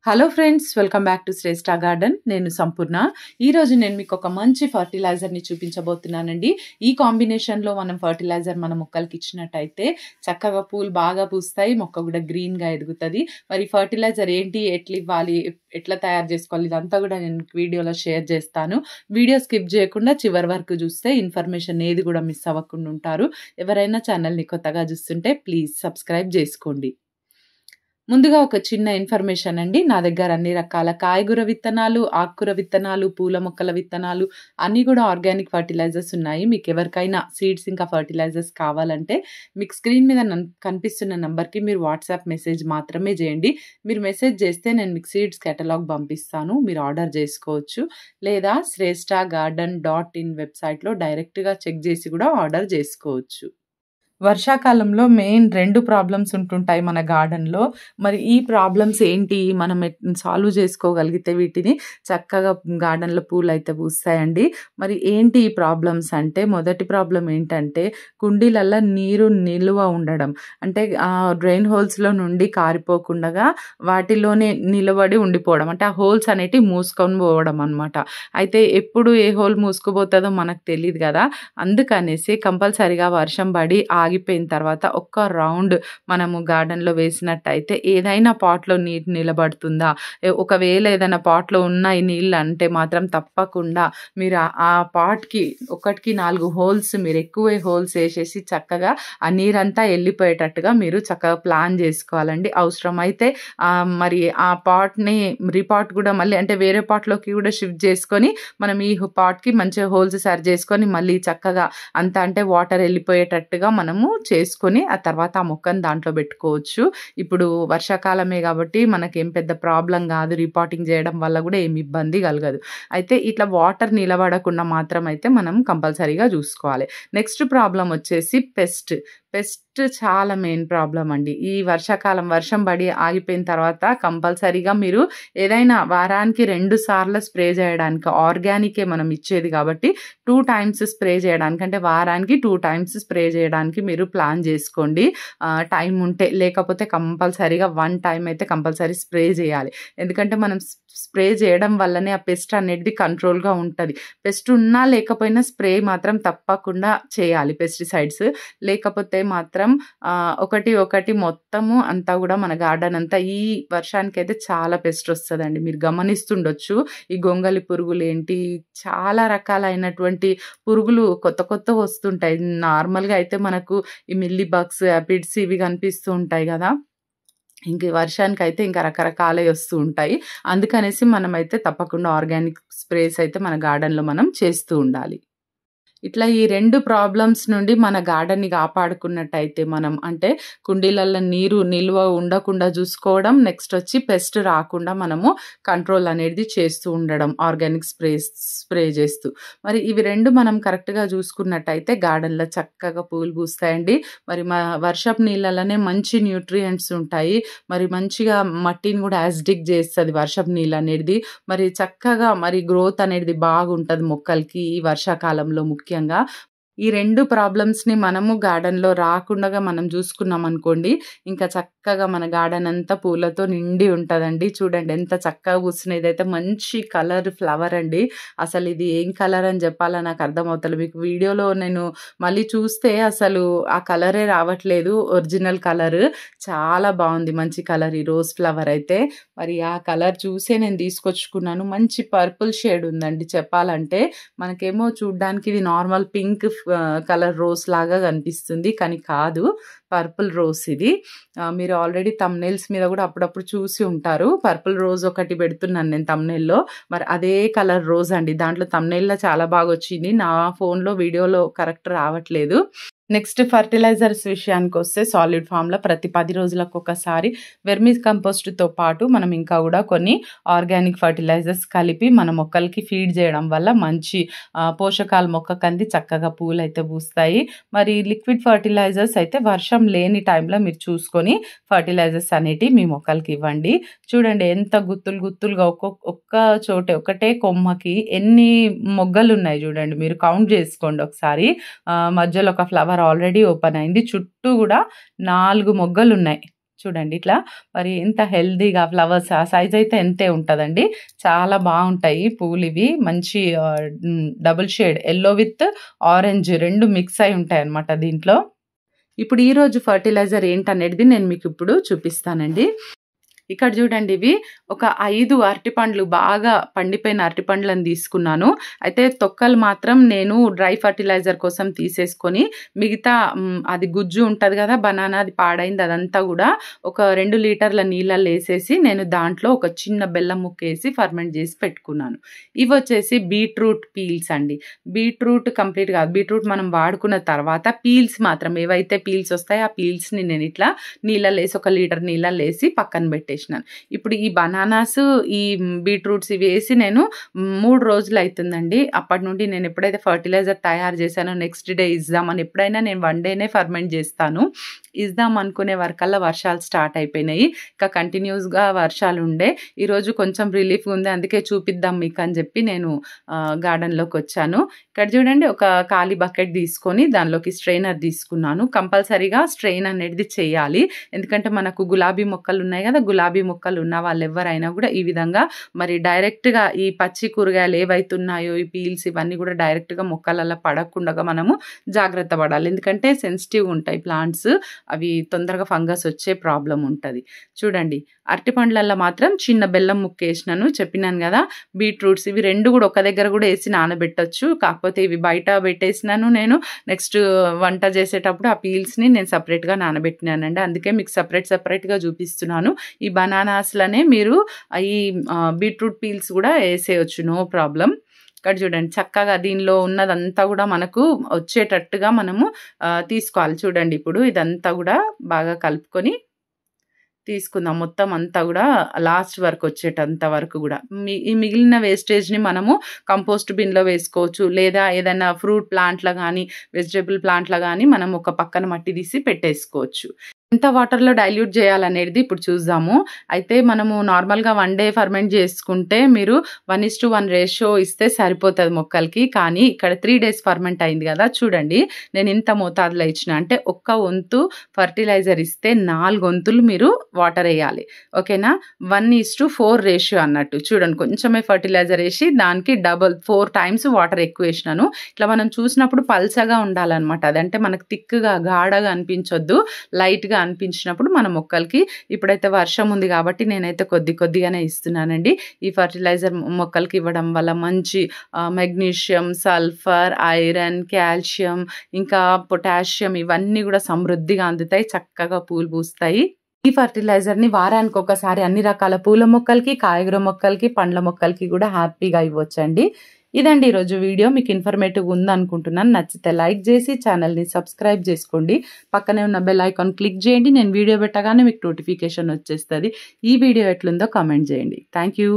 Hello friends, welcome back to Shreshtha garden. నేను సంపూర్ణ. ఈరోజు నేను మీకు ఒక మంచి ఫర్టిలైజర్ని చూపించబోతున్నానండి. ఈ కాంబినేషన్లో మనం ఫర్టిలైజర్ మన మొక్కలకి ఇచ్చినట్టయితే చక్కగా పూలు బాగా పూస్తాయి, మొక్క కూడా గ్రీన్గా ఎదుగుతుంది. మరి ఫర్టిలైజర్ ఏంటి, ఎట్లా ఇవ్వాలి, ఎట్లా తయారు చేసుకోవాలి, ఇదంతా కూడా నేను వీడియోలో షేర్ చేస్తాను. వీడియో స్కిప్ చేయకుండా చివరి వరకు చూస్తే ఇన్ఫర్మేషన్ ఏది కూడా మిస్ అవ్వకుండా ఉంటారు. ఎవరైనా ఛానల్ని కొత్తగా చూస్తుంటే ప్లీజ్ సబ్స్క్రైబ్ చేసుకోండి. ముందుగా ఒక చిన్న ఇన్ఫర్మేషన్ అండి. నా దగ్గర అన్ని రకాల కాయగూర విత్తనాలు, ఆకుకూర విత్తనాలు, పూల మొక్కల విత్తనాలు అన్నీ కూడా ఆర్గానిక్ ఫర్టిలైజర్స్ ఉన్నాయి. మీకు ఎవరికైనా సీడ్స్ ఇంకా ఫర్టిలైజర్స్ కావాలంటే మీకు స్క్రీన్ మీద కనిపిస్తున్న నెంబర్కి మీరు వాట్సాప్ మెసేజ్ మాత్రమే చేయండి. మీరు మెసేజ్ చేస్తే నేను మీకు సీడ్స్ కేటలాగ్ పంపిస్తాను, మీరు ఆర్డర్ చేసుకోవచ్చు. లేదా shresthagarden.in వెబ్సైట్లో డైరెక్ట్గా చెక్ చేసి కూడా ఆర్డర్ చేసుకోవచ్చు. వర్షాకాలంలో మెయిన్ 2 ప్రాబ్లమ్స్ ఉంటుంటాయి మన గార్డెన్లో. మరి ఈ ప్రాబ్లమ్స్ ఏంటి, మనం సాల్వ్ చేసుకోగలిగితే వీటిని చక్కగా గార్డెన్లో పూలు అయితే పూస్తాయండి. మరి ఏంటి ఈ ప్రాబ్లమ్స్ అంటే, మొదటి ప్రాబ్లం ఏంటంటే కుండీలల్లో నీరు నిలువ ఉండడం. అంటే డ్రైన్ హోల్స్లో నుండి కారిపోకుండా వాటిలోనే నిలబడి ఉండిపోవడం, అంటే ఆ హోల్స్ అనేటివి మూసుకొని పోవడం అనమాట. అయితే ఎప్పుడు ఏ హోల్ మూసుకుపోతుందో మనకు తెలియదు కదా. అందుకనేసి కంపల్సరిగా వర్షం పడి ఆగిపోయిన తర్వాత ఒక్క రౌండ్ మనము గార్డెన్లో వేసినట్టయితే ఏదైనా పాట్లో నీరు నిలబడుతుందా, ఒకవేళ ఏదైనా పాట్లో ఉన్న ఈ నీళ్ళు అంటే మాత్రం తప్పకుండా మీరు ఆ పాట్కి 1కి 4 హోల్స్, మీరు ఎక్కువ హోల్స్ వేసేసి చక్కగా ఆ నీరంతా వెళ్ళిపోయేటట్టుగా మీరు చక్కగా ప్లాన్ చేసుకోవాలండి. అవసరమైతే మరి ఆ పాట్ని రీపాట్ కూడా మళ్ళీ అంటే వేరే పాట్లోకి కూడా షిఫ్ట్ చేసుకొని మనం ఈ పాట్కి మంచిగా హోల్స్ సరి చేసుకొని మళ్ళీ చక్కగా అంతా అంటే వాటర్ వెళ్ళిపోయేటట్టుగా మనము చేసుకొని ఆ తర్వాత ఆ మొక్కను దాంట్లో పెట్టుకోవచ్చు. ఇప్పుడు వర్షాకాలమే కాబట్టి మనకేం పెద్ద ప్రాబ్లం కాదు, రీపాటింగ్ చేయడం వల్ల కూడా ఏమి ఇబ్బంది కలగదు. అయితే ఇట్లా వాటర్ నిలబడకుండా మాత్రం అయితే మనం కంపల్సరీగా చూసుకోవాలి. నెక్స్ట్ ప్రాబ్లం వచ్చేసి పెస్ట్ చాలా మెయిన్ ప్రాబ్లం అండి. ఈ వర్షాకాలం వర్షం పడి ఆగిపోయిన తర్వాత కంపల్సరీగా మీరు ఏదైనా వారానికి 2 సార్లు స్ప్రే చేయడానికి, ఆర్గానికే మనం ఇచ్చేది కాబట్టి 2 టైమ్స్ స్ప్రే చేయడానికి, అంటే వారానికి 2 టైమ్స్ స్ప్రే చేయడానికి మీరు ప్లాన్ చేసుకోండి టైం ఉంటే. లేకపోతే కంపల్సరీగా 1 టైం అయితే కంపల్సరీ స్ప్రే చేయాలి. ఎందుకంటే మనం స్ప్రే చేయడం వల్లనే ఆ పెస్ట్ అనేది కంట్రోల్గా ఉంటుంది. పెస్ట్ ఉన్నా లేకపోయినా స్ప్రే మాత్రం తప్పకుండా చేయాలి పెస్టిసైడ్స్. లేకపోతే మాత్రం ఒకటి మొత్తము అంతా కూడా మన గార్డెన్ అంతా ఈ వర్షానికైతే చాలా పెస్ట్ వస్తుందండి. మీరు గమనిస్తుండొచ్చు ఈ గొంగలి పురుగులు ఏంటి, చాలా రకాలైనటువంటి పురుగులు కొత్త వస్తుంటాయి. నార్మల్గా అయితే మనకు ఈ మిల్లీ బగ్స్, యాపిడ్స్ ఇవి కనిపిస్తూ ఉంటాయి కదా. ఇంక వర్షానికి అయితే ఇంకా రకరకాలే వస్తూ ఉంటాయి. అందుకనేసి మనమైతే తప్పకుండా ఆర్గానిక్ స్ప్రేస్ అయితే మన గార్డెన్లో మనం చేస్తూ ఉండాలి. ఇట్లా ఈ 2 ప్రాబ్లమ్స్ నుండి మన గార్డెన్ని కాపాడుకున్నట్టయితే మనం, అంటే కుండీలలో నీరు నిల్వ ఉండకుండా చూసుకోవడం, నెక్స్ట్ వచ్చి పెస్ట్ రాకుండా మనము కంట్రోల్ అనేది చేస్తూ ఉండడం ఆర్గానిక్ స్ప్రే చేస్తూ. మరి ఇవి 2 మనం కరెక్ట్గా చూసుకున్నట్టయితే గార్డెన్లో చక్కగా పూలు పూస్తాయండి. మరి వర్షపు నీళ్ళలోనే మంచి న్యూట్రియంట్స్ ఉంటాయి. మరి మంచిగా మట్టిని కూడా యాసిడిక్ చేస్తుంది వర్షపు నీళ్ళు అనేది. మరి చక్కగా మరి గ్రోత్ అనేది బాగుంటుంది మొక్కలకి ఈ వర్షాకాలంలో ముఖ్యంగా. ఈ 2 ప్రాబ్లమ్స్ని మనము గార్డెన్లో రాకుండా మనం చూసుకున్నాం అనుకోండి, ఇంకా చక్కగా మన గార్డెన్ అంతా పూలతో నిండి ఉంటుందండి. చూడండి ఎంత చక్కగా పూస్తున్నాయి. ఇదైతే మంచి కలర్ ఫ్లవర్ అండి. అసలు ఇది ఏం కలర్ అని చెప్పాలా నాకు అర్థమవుతలేదు. మీకు వీడియోలో నేను మళ్ళీ చూస్తే అసలు ఆ కలరే రావట్లేదు, ఒరిజినల్ కలర్. చాలా బాగుంది, మంచి కలర్ ఈ రోజ్ ఫ్లవర్ అయితే. మరి ఆ కలర్ చూసే నేను తీసుకొచ్చుకున్నాను. మంచి పర్పుల్ షేడ్ ఉందండి చెప్పాలంటే. మనకేమో చూడ్డానికి ఇది నార్మల్ పింక్ కలర్ రోజ్ లాగా కనిపిస్తుంది, కానీ కాదు, పర్పుల్ రోజ్ ఇది. మీరు ఆల్రెడీ థంబ్నెయిల్స్ మీద కూడా అప్పుడప్పుడు చూసి ఉంటారు. పర్పుల్ రోజ్ ఒకటి పెడుతున్నాను నేను థంబ్నెయిల్లో. మరి అదే కలర్ రోజ్ అండి. దాంట్లో థంబ్నెయిల్లో చాలా బాగా వచ్చింది, నా ఫోన్లో వీడియోలో కరెక్ట్ రావట్లేదు. నెక్స్ట్ ఫర్టిలైజర్స్ విషయానికి వస్తే సాలిడ్ ఫామ్లో ప్రతి 10 రోజులకు ఒకసారి వెర్మి కంపోస్ట్తో పాటు మనం ఇంకా కూడా కొన్ని ఆర్గానిక్ ఫర్టిలైజర్స్ కలిపి మన మొక్కలకి ఫీడ్ చేయడం వల్ల మంచి పోషకాలు మొక్కకు అంది చక్కగా పూలు అయితే పూస్తాయి. మరి లిక్విడ్ ఫర్టిలైజర్స్ అయితే వర్షం లేని టైంలో మీరు చూసుకొని ఫర్టిలైజర్స్ అనేటివి మీ మొక్కలకి ఇవ్వండి. చూడండి ఎంత గుత్తులుగా ఒక్క చోటే ఒకటే కొమ్మకి ఎన్ని మొగ్గలు ఉన్నాయి చూడండి, మీరు కౌంట్ చేసుకోండి ఒకసారి. మధ్యలో ఒక ఫ్లవర్ ఆల్రెడీ ఓపెన్ అయింది, చుట్టూ కూడా 4 మొగ్గలు ఉన్నాయి. చూడండి ఇట్లా మరి ఎంత హెల్తీగా ఫ్లవర్స్ ఆ సైజ్ అయితే ఎంతే ఉంటుందండి. చాలా బాగుంటాయి పూలు ఇవి. మంచి double shade yellow with orange 2 mix అయి ఉంటాయి అన్నమాట దీంట్లో. ఇప్పుడు ఈరోజు ఫర్టిలైజర్ ఏంటనేది నేను మీకు ఇప్పుడు చూపిస్తానండి. ఇక్కడ చూడండి ఇవి ఒక 5 అరటిపండ్లు బాగా పండిపోయిన అరటిపండ్లను తీసుకున్నాను. అయితే తొక్కలు మాత్రం నేను డ్రై ఫర్టిలైజర్ కోసం తీసేసుకొని మిగతా అది గుజ్జు ఉంటుంది కదా బనానా, అది పాడైంది అదంతా కూడా ఒక 2 లీటర్ల నీళ్ళల్లో వేసేసి నేను దాంట్లో ఒక చిన్న బెల్లం ముక్క వేసి ఫర్మెంట్ చేసి పెట్టుకున్నాను. ఇవి వచ్చేసి బీట్రూట్ పీల్స్ అండి. బీట్రూట్ కంప్లీట్ కాదు, బీట్రూట్ మనం వాడుకున్న తర్వాత పీల్స్ మాత్రం ఏవైతే పీల్స్ వస్తాయో ఆ పీల్స్ని నేను ఇట్లా నీళ్ళల్లో వేసి 1 లీటర్ నీళ్ళల్లో వేసి పక్కన పెట్టేసి ఇప్పుడు ఈ బనానాస్ ఈ బీట్రూట్స్ ఇవి వేసి నేను 3 రోజులు అవుతుందండి. అప్పటి నుండి నేను ఎప్పుడైతే ఫర్టిలైజర్ తయారు చేశానో నెక్స్ట్ డే ఇద్దామని, ఎప్పుడైనా నేను 1 డేనే ఫర్మెంట్ చేస్తాను, ఇద్దాం అనుకునే వరకల్లా వర్షాలు స్టార్ట్ అయిపోయినాయి. ఇంకా కంటిన్యూస్గా వర్షాలు ఉండే. ఈరోజు కొంచెం రిలీఫ్ ఉంది, అందుకే చూపిద్దాం మీకు అని చెప్పి నేను గార్డెన్లోకి వచ్చాను. ఇక్కడ చూడండి ఒక ఖాళీ బకెట్ తీసుకొని దానిలోకి స్ట్రెయినర్ తీసుకున్నాను. కంపల్సరీగా స్ట్రెయిన్ అనేది చేయాలి, ఎందుకంటే మనకు గులాబీ మొక్కలు ఉన్నాయి కదా, గులాబీ మొక్కలు ఉన్న వాళ్ళు ఎవరైనా కూడా ఈ విధంగా మరి డైరెక్ట్గా ఈ పచ్చి కూరగాయలు ఏవైతే ఉన్నాయో ఈ పీల్స్ ఇవన్నీ కూడా డైరెక్ట్గా మొక్కలలో పడకుండా మనము జాగ్రత్త పడాలి. ఎందుకంటే సెన్సిటివ్ ఉంటాయి ప్లాంట్స్, అవి తొందరగా ఫంగస్ వచ్చే ప్రాబ్లం ఉంటుంది. చూడండి అరటిపండ్లల్లో మాత్రం చిన్న బెల్లం ముక్క వేసినాను, చెప్పినాను కదా. బీట్రూట్స్ ఇవి 2 కూడా ఒక దగ్గర కూడా వేసి నానబెట్టచ్చు, కాకపోతే ఇవి బయట పెట్టేసినాను నేను. నెక్స్ట్ వంట చేసేటప్పుడు ఆ పీల్స్ని నేను సపరేట్గా నానబెట్టినానండి, అందుకే మీకు సపరేట్గా చూపిస్తున్నాను. ఈ బనానాస్లనే మీరు ఈ బీట్రూట్ పీల్స్ కూడా వేసేయచ్చు, నో ప్రాబ్లం. ఇక్కడ చూడండి చక్కగా దీనిలో ఉన్నదంతా కూడా మనకు వచ్చేటట్టుగా మనము తీసుకోవాలి. చూడండి ఇప్పుడు ఇదంతా కూడా బాగా కలుపుకొని తీసుకుందాం, మొత్తం అంతా కూడా లాస్ట్ వరకు వచ్చేటంత వరకు కూడా. ఈ మిగిలిన వేస్టేజ్ని మనము కంపోస్ట్ బిన్లో వేసుకోవచ్చు, లేదా ఏదైనా ఫ్రూట్ ప్లాంట్లో కానీ వెజిటేబుల్ ప్లాంట్లో కానీ మనం ఒక పక్కన మట్టి తీసి పెట్టేసుకోవచ్చు. ఎంత వాటర్లో డైల్యూట్ చేయాలనేది ఇప్పుడు చూద్దాము. అయితే మనము నార్మల్గా 1 డే ఫర్మెంట్ చేసుకుంటే మీరు 1:1 రేషియో ఇస్తే సరిపోతుంది మొక్కలకి. కానీ ఇక్కడ 3 డేస్ ఫర్మెంట్ అయింది కదా, చూడండి నేను ఇంత మోతాదులో ఇచ్చిన, అంటే 1 వంతు ఫర్టిలైజర్ ఇస్తే 4 వంతులు మీరు వాటర్ వేయాలి. ఓకేనా, 1:4 రేషియో అన్నట్టు. చూడండి కొంచెమే ఫర్టిలైజర్ వేసి దానికి 4 టైమ్స్ వాటర్ ఎక్కువ వేసినాను. ఇట్లా మనం చూసినప్పుడు పల్చగా ఉండాలన్నమాట, అదంటే మనకు థిక్గా గాఢగా అనిపించొద్దు, లైట్గా అనిపించినప్పుడు మన మొక్కలకి. ఇప్పుడైతే వర్షం ఉంది కాబట్టి నేనైతే కొద్దిగానే ఇస్తున్నానండి. ఈ ఫర్టిలైజర్ మొక్కలకి ఇవ్వడం వల్ల మంచి మెగ్నీషియం, సల్ఫర్, ఐరన్, కాల్షియం ఇంకా పొటాషియం ఇవన్నీ కూడా సమృద్ధిగా అందుతాయి, చక్కగా పూలు పూస్తాయి. ఈ ఫర్టిలైజర్ని వారానికి ఒకసారి అన్ని రకాల పూల మొక్కలకి, కాయగూర మొక్కలకి, పండ్ల మొక్కలకి కూడా హ్యాపీగా ఇవ్వచ్చండి. ఇదండి ఈరోజు వీడియో. మీకు ఇన్ఫర్మేటివ్ ఉందనుకుంటున్నాను. నచ్చితే లైక్ చేసి ఛానల్ని సబ్స్క్రైబ్ చేసుకోండి. పక్కనే ఉన్న బెల్ ఐకాన్ క్లిక్ చేయండి, నేను వీడియో పెట్టగానే మీకు నోటిఫికేషన్ వచ్చేస్తుంది. ఈ వీడియో ఎట్లుందో కామెంట్ చేయండి. Thank you.